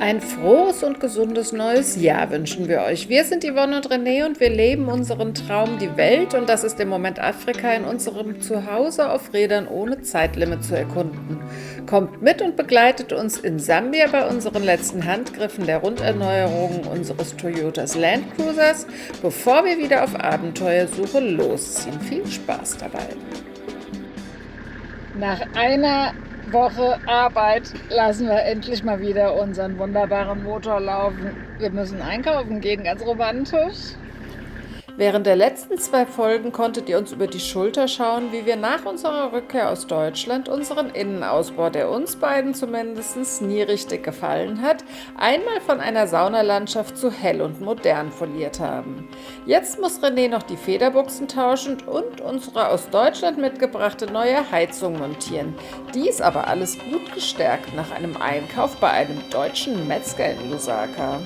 Ein frohes und gesundes neues Jahr wünschen wir euch. Wir sind Yvonne und René und wir leben unseren Traum, die Welt, und das ist im Moment Afrika, in unserem Zuhause auf Rädern ohne Zeitlimit zu erkunden. Kommt mit und begleitet uns in Sambia bei unseren letzten Handgriffen der Runderneuerung unseres Toyotas Land Cruisers, bevor wir wieder auf Abenteuersuche losziehen. Viel Spaß dabei! Nach einer Woche Arbeit lassen wir endlich mal wieder unseren wunderbaren Motor laufen. Wir müssen einkaufen gehen, ganz romantisch. Während der letzten 2 Folgen konntet ihr uns über die Schulter schauen, wie wir nach unserer Rückkehr aus Deutschland unseren Innenausbau, der uns beiden zumindest nie richtig gefallen hat, einmal von einer Saunalandschaft zu hell und modern foliert haben. Jetzt muss René noch die Federbuchsen tauschen und unsere aus Deutschland mitgebrachte neue Heizung montieren. Dies aber alles gut gestärkt nach einem Einkauf bei einem deutschen Metzger in Lusaka.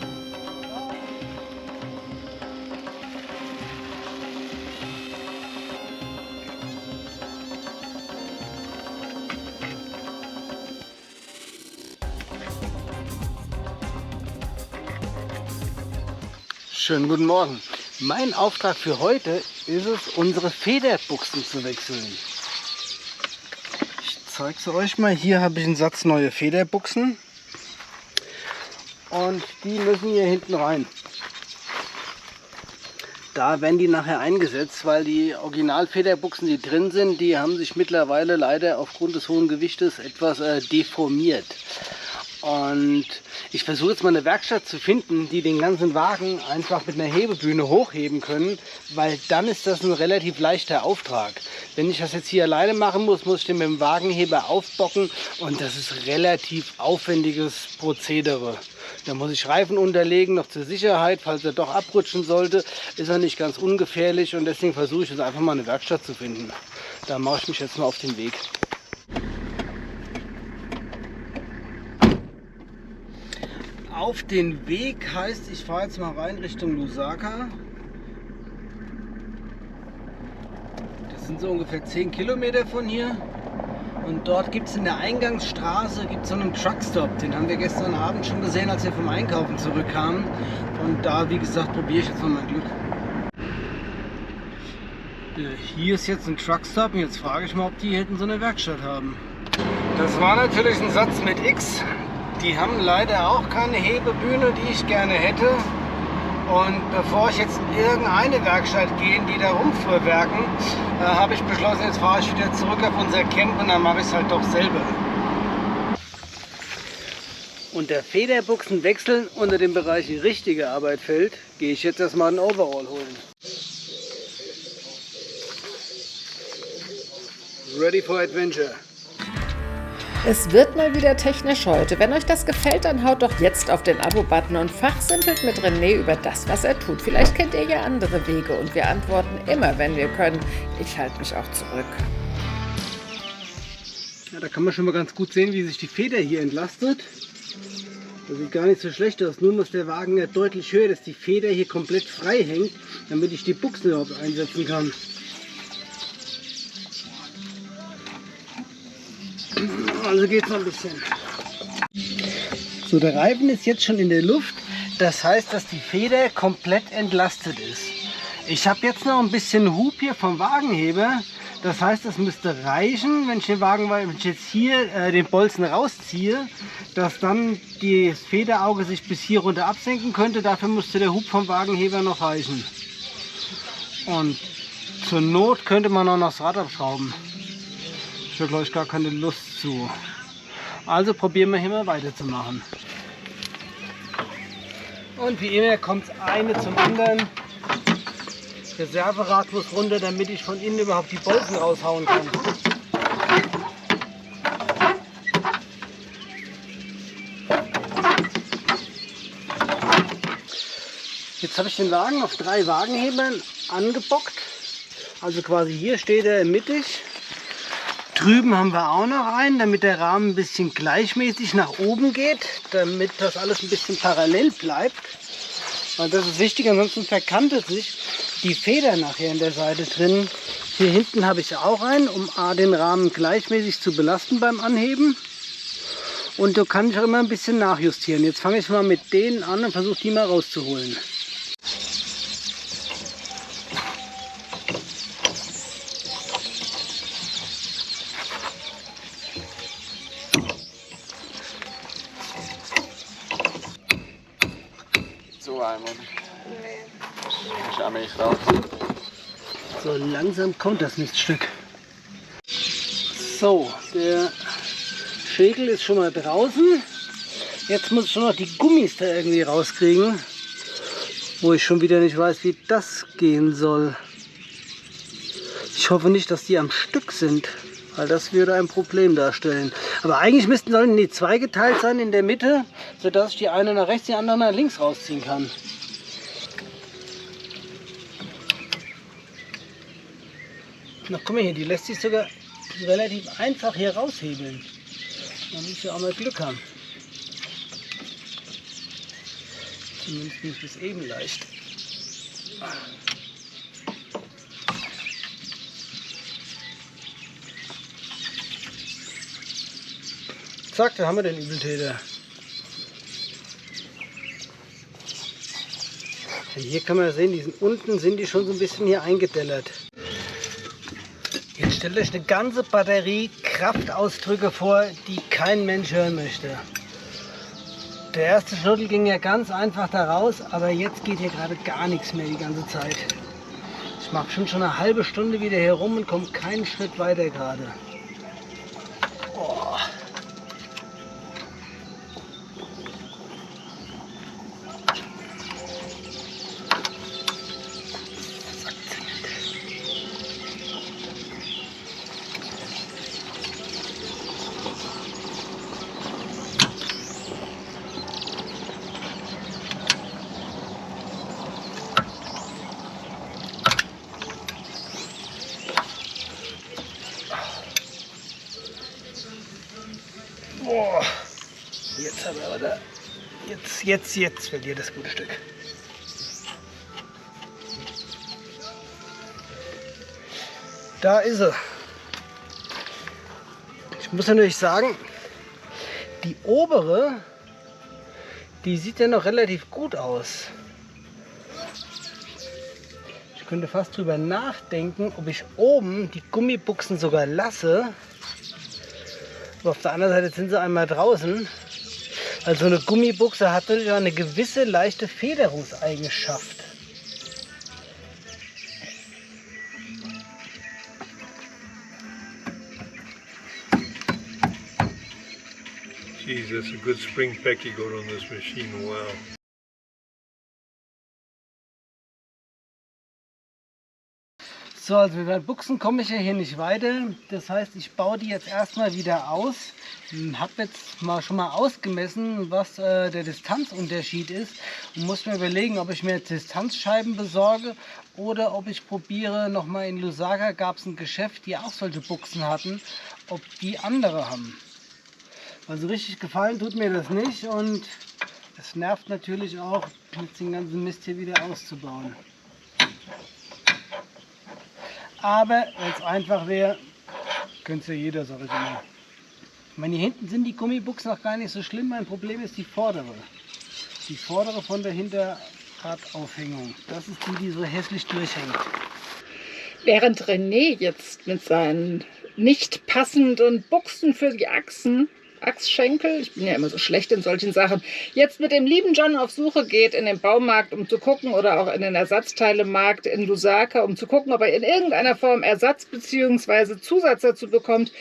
Schönen guten Morgen. Mein Auftrag für heute ist es, unsere Federbuchsen zu wechseln. Ich zeige es euch mal. Hier habe ich einen Satz neue Federbuchsen. Und die müssen hier hinten rein. Da werden die nachher eingesetzt, weil die Originalfederbuchsen, die drin sind, die haben sich mittlerweile leider aufgrund des hohen Gewichtes etwas deformiert. Und ich versuche jetzt mal eine Werkstatt zu finden, die den ganzen Wagen einfach mit einer Hebebühne hochheben können, weil dann ist das ein relativ leichter Auftrag. Wenn ich das jetzt hier alleine machen muss, muss ich den mit dem Wagenheber aufbocken und das ist relativ aufwendiges Prozedere. Da muss ich Reifen unterlegen, noch zur Sicherheit, falls er doch abrutschen sollte, ist er nicht ganz ungefährlich und deswegen versuche ich jetzt einfach mal eine Werkstatt zu finden. Da mache ich mich jetzt mal auf den Weg. Auf den Weg heißt, ich fahre jetzt mal rein Richtung Lusaka. Das sind so ungefähr 10 Kilometer von hier. Und dort gibt es in der Eingangsstraße so einen Truckstop. Den haben wir gestern Abend schon gesehen, als wir vom Einkaufen zurückkamen. Und da, wie gesagt, probiere ich jetzt mal mein Glück. Hier ist jetzt ein Truckstop und jetzt frage ich mal, ob die hier hinten so eine Werkstatt haben. Das war natürlich ein Satz mit X. Die haben leider auch keine Hebebühne, die ich gerne hätte. Und bevor ich jetzt in irgendeine Werkstatt gehe, die da rumfuhrwerken, habe ich beschlossen, jetzt fahre ich wieder zurück auf unser Camp und dann mache ich es halt doch selber. Und der Federbuchsenwechsel unter dem Bereich die richtige Arbeit fällt, gehe ich jetzt erstmal einen Overall holen. Ready for Adventure. Es wird mal wieder technisch heute. Wenn euch das gefällt, dann haut doch jetzt auf den Abo-Button und fachsimpelt mit René über das, was er tut. Vielleicht kennt ihr ja andere Wege und wir antworten immer, wenn wir können. Ich halte mich auch zurück. Ja, da kann man schon mal ganz gut sehen, wie sich die Feder hier entlastet. Das sieht gar nicht so schlecht aus. Nun muss der Wagen ja deutlich höher, dass die Feder hier komplett frei hängt, damit ich die Buchsen überhaupt einsetzen kann. Also geht es noch ein bisschen. So, der Reifen ist jetzt schon in der Luft. Das heißt, dass die Feder komplett entlastet ist. Ich habe jetzt noch ein bisschen Hub hier vom Wagenheber. Das heißt, das müsste reichen, wenn ich jetzt hier den Bolzen rausziehe, dass dann das Federauge sich bis hier runter absenken könnte. Dafür müsste der Hub vom Wagenheber noch reichen. Und zur Not könnte man auch noch das Rad abschrauben. Ich habe, glaube ich, gar keine Lust zu. Also probieren wir hier mal weiterzumachen. Und wie immer kommt es eine zum anderen. Reserverad muss runter, damit ich von innen überhaupt die Bolzen raushauen kann. Jetzt habe ich den Wagen auf 3 Wagenhebern angebockt. Also quasi hier steht er mittig. Drüben haben wir auch noch einen, damit der Rahmen ein bisschen gleichmäßig nach oben geht, damit das alles ein bisschen parallel bleibt. Weil das ist wichtig, ansonsten verkantet sich die Feder nachher in der Seite drin. Hier hinten habe ich auch einen, um den Rahmen gleichmäßig zu belasten beim Anheben. Und du kannst auch immer ein bisschen nachjustieren. Jetzt fange ich mal mit denen an und versuche die mal rauszuholen. So einmal. Ich habe mich raus. So langsam kommt das Miststück. So, der Schäkel ist schon mal draußen. Jetzt muss ich nur noch die Gummis da irgendwie rauskriegen, wo ich schon wieder nicht weiß, wie das gehen soll. Ich hoffe nicht, dass die am Stück sind, weil das würde ein Problem darstellen. Aber eigentlich sollten die zweigeteilt sein in der Mitte, sodass ich die eine nach rechts, die andere nach links rausziehen kann. Na guck mal hier, die lässt sich sogar relativ einfach hier raushebeln. Da muss ich auch mal Glück haben. Zumindest nicht bis eben leicht. Zack, da haben wir den Übeltäter. Hier kann man sehen, unten sind die schon so ein bisschen hier eingedellert. Jetzt stellt euch eine ganze Batterie Kraftausdrücke vor, die kein Mensch hören möchte. Der erste Schnuddel ging ja ganz einfach da raus, aber jetzt geht hier gerade gar nichts mehr die ganze Zeit. Ich mache schon eine halbe Stunde wieder hier rum und komme keinen Schritt weiter gerade. Oh. Boah, jetzt haben wir aber da, jetzt verliert das gute Stück. Da ist er. Ich muss natürlich sagen, die obere, die sieht ja noch relativ gut aus. Ich könnte fast drüber nachdenken, ob ich oben die Gummibuchsen sogar lasse. Aber auf der anderen Seite sind sie einmal draußen. Also eine Gummibuchse hat natürlich auch eine gewisse leichte Federungseigenschaft. Geez, that's a good spring peck you got on this machine. Wow. So, also mit meinen Buchsen komme ich ja hier nicht weiter. Das heißt, ich baue die jetzt erstmal wieder aus. Habe jetzt schon mal ausgemessen, was der Distanzunterschied ist. Und muss mir überlegen, ob ich mir Distanzscheiben besorge oder ob ich probiere, nochmal in Lusaka gab es ein Geschäft, die auch solche Buchsen hatten, ob die andere haben. Also richtig gefallen tut mir das nicht und es nervt natürlich auch, jetzt den ganzen Mist hier wieder auszubauen. Aber wenn es einfach wäre, könnte es ja jeder, sag ich immer. Ich meine, hier hinten sind die Gummibuchsen noch gar nicht so schlimm. Mein Problem ist die vordere. Die vordere von der Hinterradaufhängung. Das ist die, die so hässlich durchhängt. Während René jetzt mit seinen nicht passenden Buchsen für die Achsschenkel, ich bin ja immer so schlecht in solchen Sachen, jetzt mit dem lieben John auf Suche geht in den Baumarkt, um zu gucken, oder auch in den Ersatzteilemarkt in Lusaka, um zu gucken, ob er in irgendeiner Form Ersatz bzw. Zusatz dazu bekommt,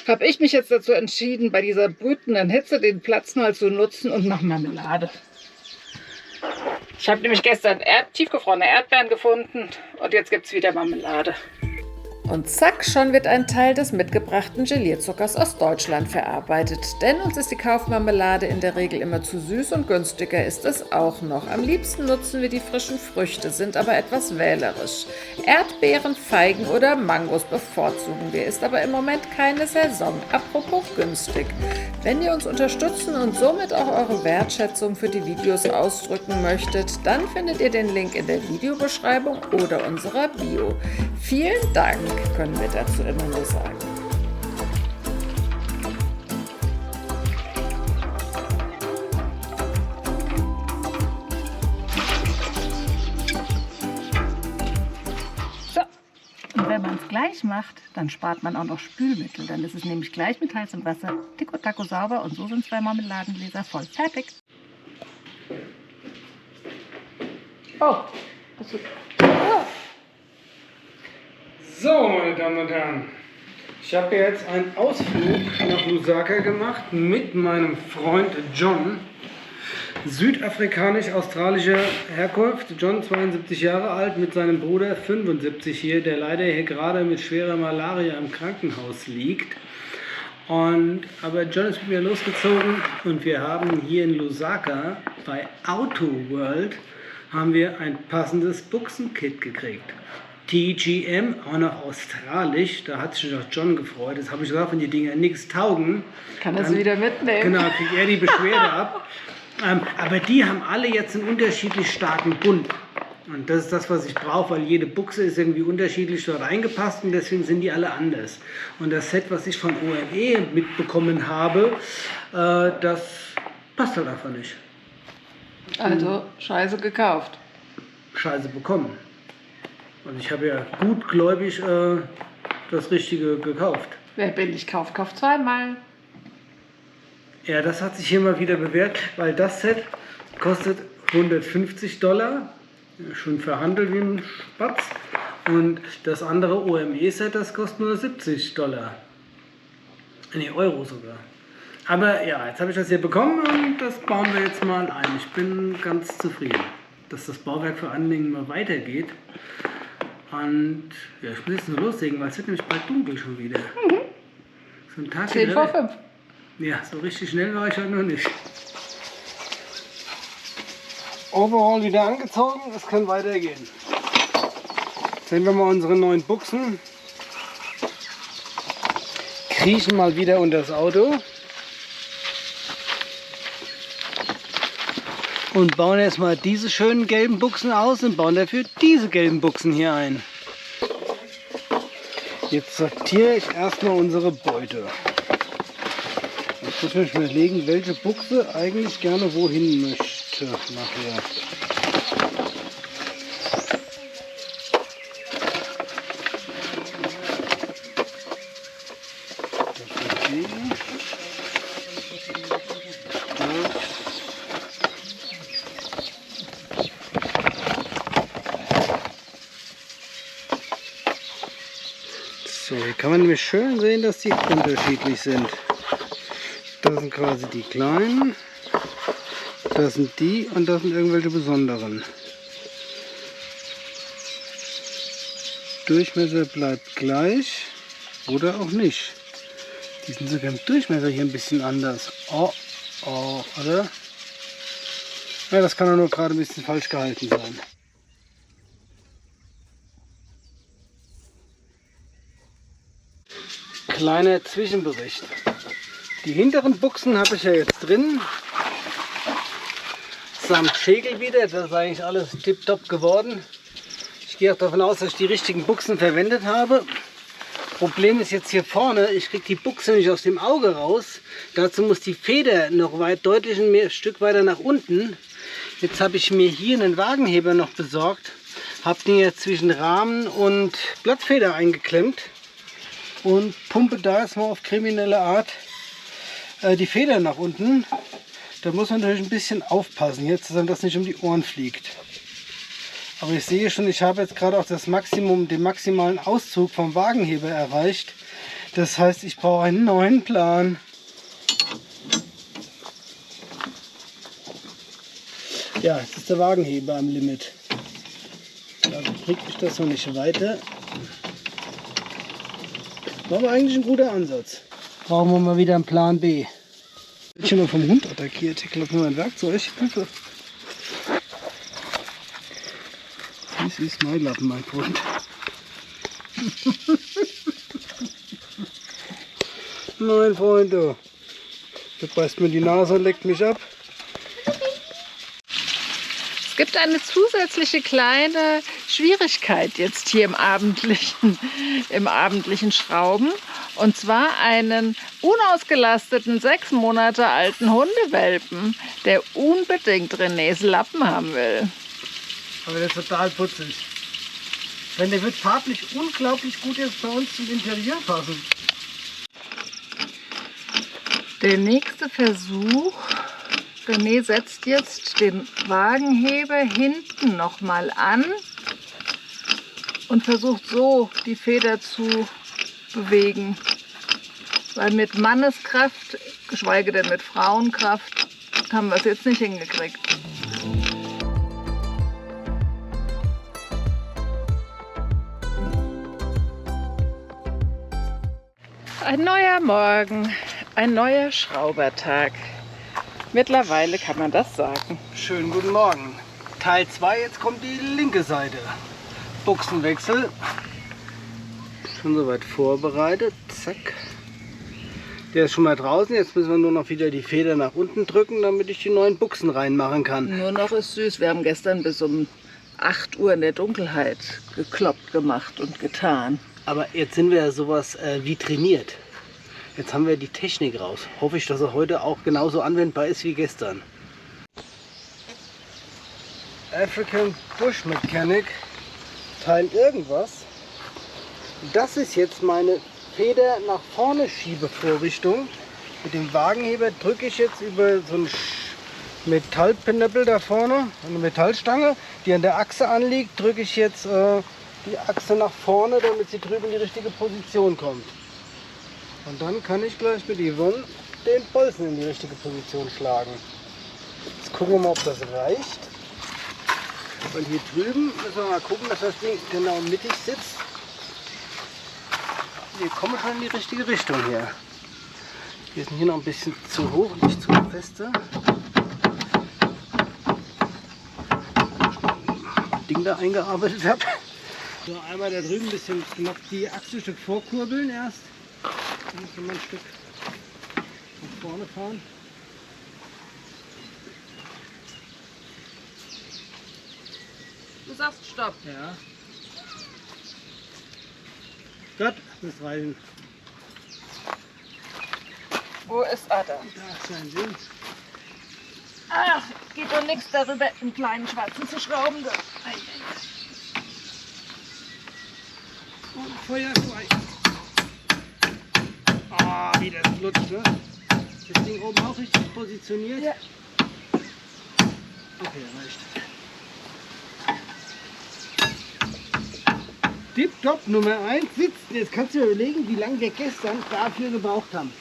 habe ich mich jetzt dazu entschieden, bei dieser brütenden Hitze den Platz mal zu nutzen und mache Marmelade. Ich habe nämlich gestern tiefgefrorene Erdbeeren gefunden und jetzt gibt es wieder Marmelade. Und zack, schon wird ein Teil des mitgebrachten Gelierzuckers aus Deutschland verarbeitet. Denn uns ist die Kaufmarmelade in der Regel immer zu süß und günstiger ist es auch noch. Am liebsten nutzen wir die frischen Früchte, sind aber etwas wählerisch. Erdbeeren, Feigen oder Mangos bevorzugen wir, ist aber im Moment keine Saison. Apropos günstig. Wenn ihr uns unterstützen und somit auch eure Wertschätzung für die Videos ausdrücken möchtet, dann findet ihr den Link in der Videobeschreibung oder unserer Bio. Vielen Dank, können wir dazu immer nur sagen. gleich macht, dann spart man auch noch Spülmittel. Dann ist es nämlich gleich mit heißem Wasser tico-taco sauber und so sind 2 Marmeladengläser voll. Fertig. Oh, das ist... So, meine Damen und Herren, ich habe jetzt einen Ausflug nach Lusaka gemacht mit meinem Freund John. Südafrikanisch-australischer Herkunft. John, 72 Jahre alt, mit seinem Bruder 75 hier, der leider hier gerade mit schwerer Malaria im Krankenhaus liegt. Aber John ist mit mir losgezogen und wir haben hier in Lusaka bei Auto World haben wir ein passendes Buchsenkit gekriegt. TGM, auch noch australisch, da hat sich noch John gefreut. Jetzt habe ich gesagt, wenn die Dinger nichts taugen, Kann das wieder mitnehmen. genau, kriegt er die Beschwerde ab. Aber die haben alle jetzt einen unterschiedlich starken Bund. Und das ist das, was ich brauche, weil jede Buchse ist irgendwie unterschiedlich dort eingepasst und deswegen sind die alle anders. Und das Set, was ich von OME mitbekommen habe, das passt halt einfach nicht. Also Scheiße gekauft. Scheiße bekommen. Und ich habe ja gutgläubig das Richtige gekauft. Wer billig kauft, kauft zweimal. Ja, das hat sich hier mal wieder bewährt, weil das Set kostet $150, schon verhandelt wie ein Spatz. Und das andere OME-Set, das kostet nur $70. Nee, Euro sogar. Aber ja, jetzt habe ich das hier bekommen und das bauen wir jetzt mal ein. Ich bin ganz zufrieden, dass das Bauwerk vor allen Dingen mal weitergeht. Und ja, ich muss jetzt nur loslegen, weil es wird nämlich bald dunkel schon wieder. So ein Tag 10 vor 5. Ja, so richtig schnell war ich heute noch nicht. Overall wieder angezogen, es kann weitergehen. Sehen wir mal unsere neuen Buchsen. Kriechen mal wieder unter das Auto. Und bauen erstmal diese schönen gelben Buchsen aus und bauen dafür diese gelben Buchsen hier ein. Jetzt sortiere ich erstmal unsere Beute. Jetzt muss ich mir überlegen, welche Buchse eigentlich gerne wohin möchte nachher. Das ist die. So, hier kann man nämlich schön sehen, dass die unterschiedlich sind. Das sind quasi die kleinen, das sind die und das sind irgendwelche besonderen. Durchmesser bleibt gleich oder auch nicht. Die sind sogar im Durchmesser hier ein bisschen anders. Oh, oh, oder? Ja, das kann nur gerade ein bisschen falsch gehalten sein. Kleiner Zwischenbericht. Die hinteren Buchsen habe ich ja jetzt drin. Samt Schäkel wieder, das ist eigentlich alles tipptopp geworden. Ich gehe auch davon aus, dass ich die richtigen Buchsen verwendet habe. Problem ist jetzt hier vorne, ich kriege die Buchse nicht aus dem Auge raus. Dazu muss die Feder noch deutlich ein Stück weiter nach unten. Jetzt habe ich mir hier einen Wagenheber noch besorgt. Habe den jetzt zwischen Rahmen und Blattfeder eingeklemmt. Und pumpe da jetzt mal auf kriminelle Art die Feder nach unten. Da muss man natürlich ein bisschen aufpassen, jetzt, dass das nicht um die Ohren fliegt. Aber ich sehe schon, ich habe jetzt gerade auch das Maximum, den maximalen Auszug vom Wagenheber erreicht. Das heißt, ich brauche einen neuen Plan. Ja, jetzt ist der Wagenheber am Limit. Also kriege ich das noch nicht weiter. War aber eigentlich ein guter Ansatz. Brauchen wir mal wieder einen Plan B. Ich bin schon mal vom Hund attackiert. Ich glaube, nur ein Werkzeug. Hilfe. Das ist mein Lappen, mein Freund. Mein Freund, du. Der beißt mir die Nase und leckt mich ab. Es gibt eine zusätzliche kleine Schwierigkeit jetzt hier im abendlichen Schrauben. Und zwar einen unausgelasteten 6 Monate alten Hundewelpen, der unbedingt Renés Lappen haben will. Aber der ist total putzig. Weil der wird farblich unglaublich gut jetzt bei uns zum Interieur passen. Der nächste Versuch, René setzt jetzt den Wagenheber hinten nochmal an und versucht so die Feder zu bewegen. Weil mit Manneskraft, geschweige denn mit Frauenkraft, haben wir es jetzt nicht hingekriegt. Ein neuer Morgen, ein neuer Schraubertag. Mittlerweile kann man das sagen. Schönen guten Morgen. Teil 2, jetzt kommt die linke Seite. Buchsenwechsel. Schon soweit vorbereitet. Zack. Der ist schon mal draußen. Jetzt müssen wir nur noch wieder die Feder nach unten drücken, damit ich die neuen Buchsen reinmachen kann. Nur noch ist süß. Wir haben gestern bis um 8 Uhr in der Dunkelheit gekloppt gemacht und getan. Aber jetzt sind wir ja sowas wie trainiert. Jetzt haben wir die Technik raus. Hoffe ich, dass er heute auch genauso anwendbar ist wie gestern. African Bush Mechanic, Teil irgendwas. Das ist jetzt meine Feder nach vorne Schiebevorrichtung. Mit dem Wagenheber drücke ich jetzt über so ein Metallpinöppel da vorne, eine Metallstange, die an der Achse anliegt, drücke ich jetzt die Achse nach vorne, damit sie drüben in die richtige Position kommt. Und dann kann ich gleich mit Yvonne den Bolzen in die richtige Position schlagen. Jetzt gucken wir mal, ob das reicht. Und hier drüben müssen wir mal gucken, dass das Ding genau mittig sitzt. Wir kommen schon in die richtige Richtung hier. Wir sind hier noch ein bisschen zu hoch, nicht zu feste. Ding da eingearbeitet habe. So, einmal da drüben ein bisschen noch die Achse ein Stück vorkurbeln erst. Dann müssen wir ein Stück nach vorne fahren. Du sagst Stopp. Ja. Gut, das reichen. Wo ist Ada? Da scheint sie. Ach, geht doch nichts darüber, einen kleinen Schwarzen zu schrauben. Und Feuer frei. Ah, wie das flutscht, ne? Das Ding oben auch richtig positioniert? Ja. Okay, reicht. Tipptopp, Nummer 1 sitzt. Jetzt kannst du dir überlegen, wie lange wir gestern dafür gebraucht haben.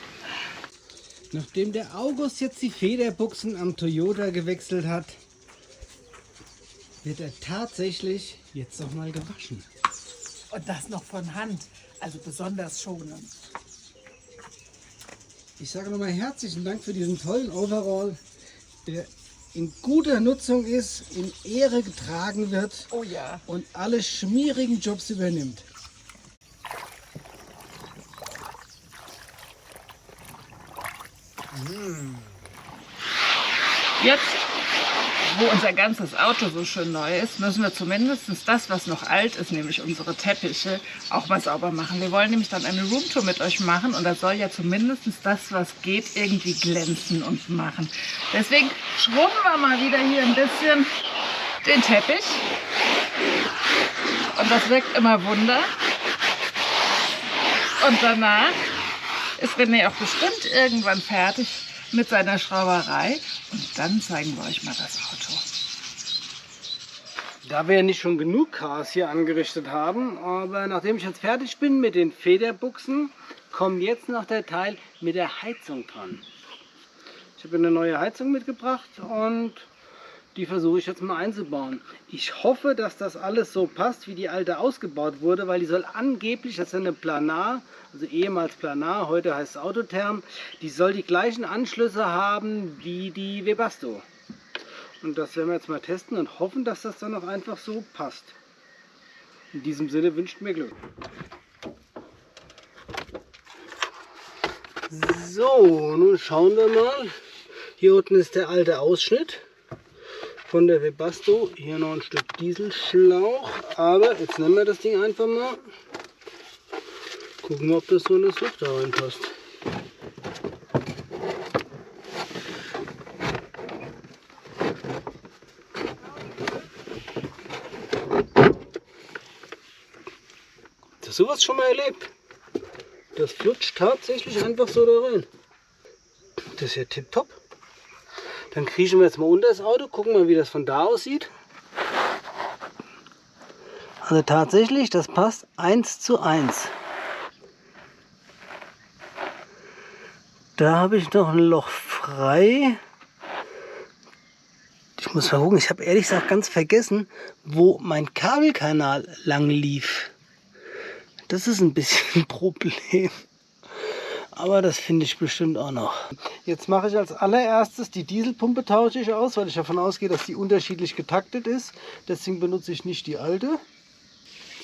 Nachdem der August jetzt die Federbuchsen am Toyota gewechselt hat, wird er tatsächlich jetzt noch mal gewaschen. Und das noch von Hand, also besonders schonend. Ich sage nochmal herzlichen Dank für diesen tollen Overall, der in guter Nutzung ist, in Ehre getragen wird Oh ja. und alle schmierigen Jobs übernimmt. Jetzt, wo unser ganzes Auto so schön neu ist, müssen wir zumindest das, was noch alt ist, nämlich unsere Teppiche, auch mal sauber machen. Wir wollen nämlich dann eine Roomtour mit euch machen und da soll ja zumindest das, was geht, irgendwie glänzen und machen. Deswegen schrubben wir mal wieder hier ein bisschen den Teppich und das wirkt immer Wunder. Und danach ist René auch bestimmt irgendwann fertig mit seiner Schrauberei und dann zeigen wir euch mal das Auto. Da wir ja nicht schon genug Cars hier angerichtet haben, aber nachdem ich jetzt fertig bin mit den Federbuchsen, kommt jetzt noch der Teil mit der Heizung dran. Ich habe eine neue Heizung mitgebracht und die versuche ich jetzt mal einzubauen. Ich hoffe, dass das alles so passt, wie die alte ausgebaut wurde, weil die soll angeblich, das ist eine Planar, also ehemals Planar, heute heißt es Autotherm, die soll die gleichen Anschlüsse haben wie die Webasto. Und das werden wir jetzt mal testen und hoffen, dass das dann auch einfach so passt. In diesem Sinne wünscht mir Glück. So, nun schauen wir mal. Hier unten ist der alte Ausschnitt von der Webasto. Hier noch ein Stück Dieselschlauch. Aber jetzt nehmen wir das Ding einfach mal. Gucken wir, ob das so in das Loch da reinpasst. sowas schon mal erlebt? Das flutscht tatsächlich einfach so da rein. Das ist ja tipptopp. Dann kriechen wir jetzt mal unter das Auto, gucken mal, wie das von da aussieht. Also tatsächlich, das passt 1:1. Da habe ich noch ein Loch frei. Ich muss mal gucken, ich habe ehrlich gesagt ganz vergessen, wo mein Kabelkanal lang lief. Das ist ein bisschen ein Problem. Aber das finde ich bestimmt auch noch. Jetzt mache ich als allererstes die Dieselpumpe, tausche ich aus, weil ich davon ausgehe, dass die unterschiedlich getaktet ist. Deswegen benutze ich nicht die alte.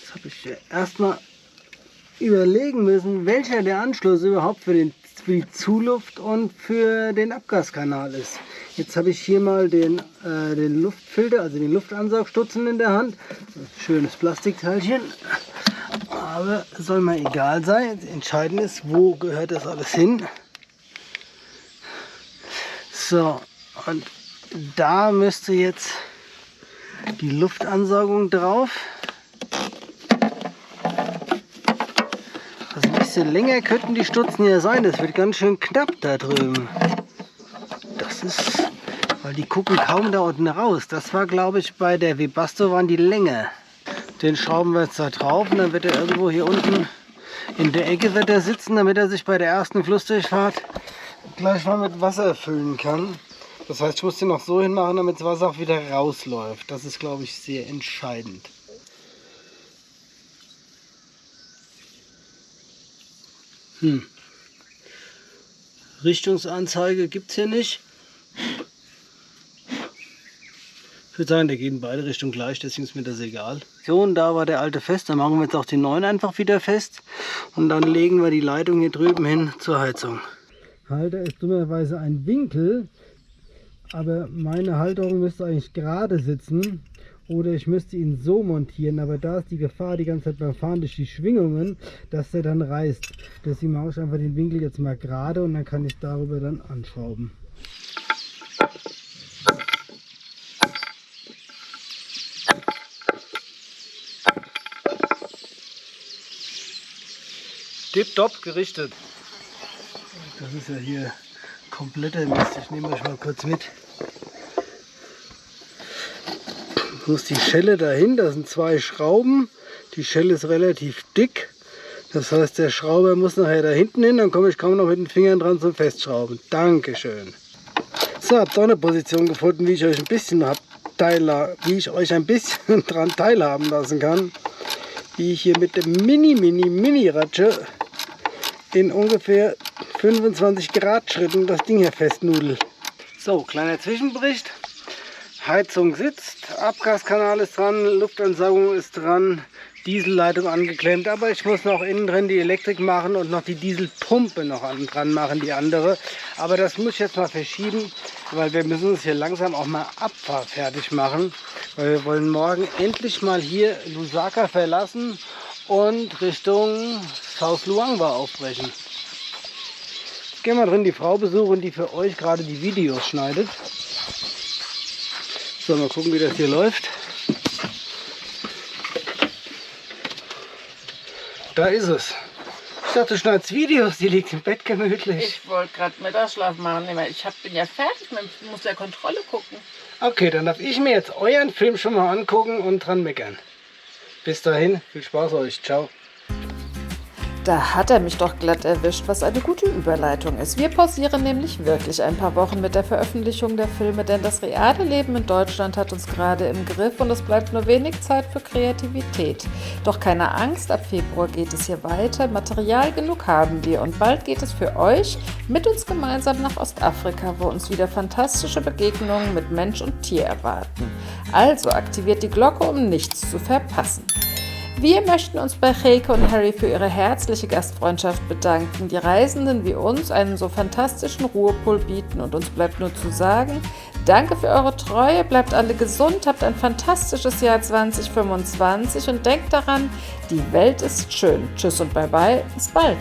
Jetzt habe ich erstmal überlegen müssen, welcher der Anschluss überhaupt für die Zuluft und für den Abgaskanal ist. Jetzt habe ich hier mal den Luftfilter, also den Luftansaugstutzen in der Hand. Schönes Plastikteilchen. Aber soll mir egal sein. Entscheidend ist, wo gehört das alles hin. So, und da müsste jetzt die Luftansaugung drauf. Also ein bisschen länger könnten die Stutzen ja sein. Das wird ganz schön knapp da drüben. Das ist, weil die gucken kaum da unten raus. Das war, glaube ich, bei der Webasto waren die länger. Den schrauben wir jetzt da drauf und dann wird er irgendwo hier unten in der Ecke wird er sitzen, damit er sich bei der ersten Flussdurchfahrt gleich mal mit Wasser füllen kann. Das heißt, ich muss den noch so hinmachen, damit das Wasser auch wieder rausläuft. Das ist, glaube ich, sehr entscheidend. Richtungsanzeige gibt es hier nicht. Ich würde sagen, der geht in beide Richtungen gleich, deswegen ist mir das egal. So, und da war der alte fest, dann machen wir jetzt auch den neuen einfach wieder fest. Und dann legen wir die Leitung hier drüben hin zur Heizung. Halter ist dummerweise ein Winkel, aber meine Halterung müsste eigentlich gerade sitzen. Oder ich müsste ihn so montieren, aber da ist die Gefahr die ganze Zeit beim Fahren durch die Schwingungen, dass der dann reißt. Deswegen mache ich einfach den Winkel jetzt mal gerade und dann kann ich darüber dann anschrauben. Tipptopp gerichtet. Das ist ja hier kompletter Mist. Ich nehme euch mal kurz mit. Ich muss die Schelle dahin, da sind 2 Schrauben. Die Schelle ist relativ dick. Das heißt, der Schrauber muss nachher da hinten hin, dann komme ich kaum noch mit den Fingern dran zum Festschrauben. Dankeschön. So, habt auch eine Position gefunden, wie ich euch ein bisschen dran teilhaben lassen kann. Wie ich hier mit dem Mini-Ratsche in ungefähr 25 Grad Schritten das Ding hier festnudel. So, kleiner Zwischenbericht. Heizung sitzt, Abgaskanal ist dran, Luftansaugung ist dran, Dieselleitung angeklemmt, aber ich muss noch innen drin die Elektrik machen und noch die Dieselpumpe noch dran machen, die andere. Aber das muss ich jetzt mal verschieben, weil wir müssen uns hier langsam auch mal abfahrfertig machen, weil wir wollen morgen endlich mal hier Lusaka verlassen und Richtung South Luangwa aufbrechen. Ich gehe mal drin die Frau besuchen, die für euch gerade die Videos schneidet. So, mal gucken, wie das hier läuft. Da ist es. Ich dachte, du schneidest Videos, die liegt im Bett gemütlich. Ich wollte gerade Mittagsschlaf machen. Ich bin ja fertig, ich muss ja Kontrolle gucken. Okay, dann darf ich mir jetzt euren Film schon mal angucken und dran meckern. Bis dahin, viel Spaß euch. Ciao. Da hat er mich doch glatt erwischt, was eine gute Überleitung ist. Wir pausieren nämlich wirklich ein paar Wochen mit der Veröffentlichung der Filme, denn das reale Leben in Deutschland hat uns gerade im Griff und es bleibt nur wenig Zeit für Kreativität. Doch keine Angst, ab Februar geht es hier weiter. Material genug haben wir und bald geht es für euch mit uns gemeinsam nach Ostafrika, wo uns wieder fantastische Begegnungen mit Mensch und Tier erwarten. Also aktiviert die Glocke, um nichts zu verpassen. Wir möchten uns bei Heike und Harry für ihre herzliche Gastfreundschaft bedanken, die Reisenden wie uns einen so fantastischen Ruhepol bieten und uns bleibt nur zu sagen, danke für eure Treue, bleibt alle gesund, habt ein fantastisches Jahr 2025 und denkt daran, die Welt ist schön. Tschüss und bye bye, bis bald.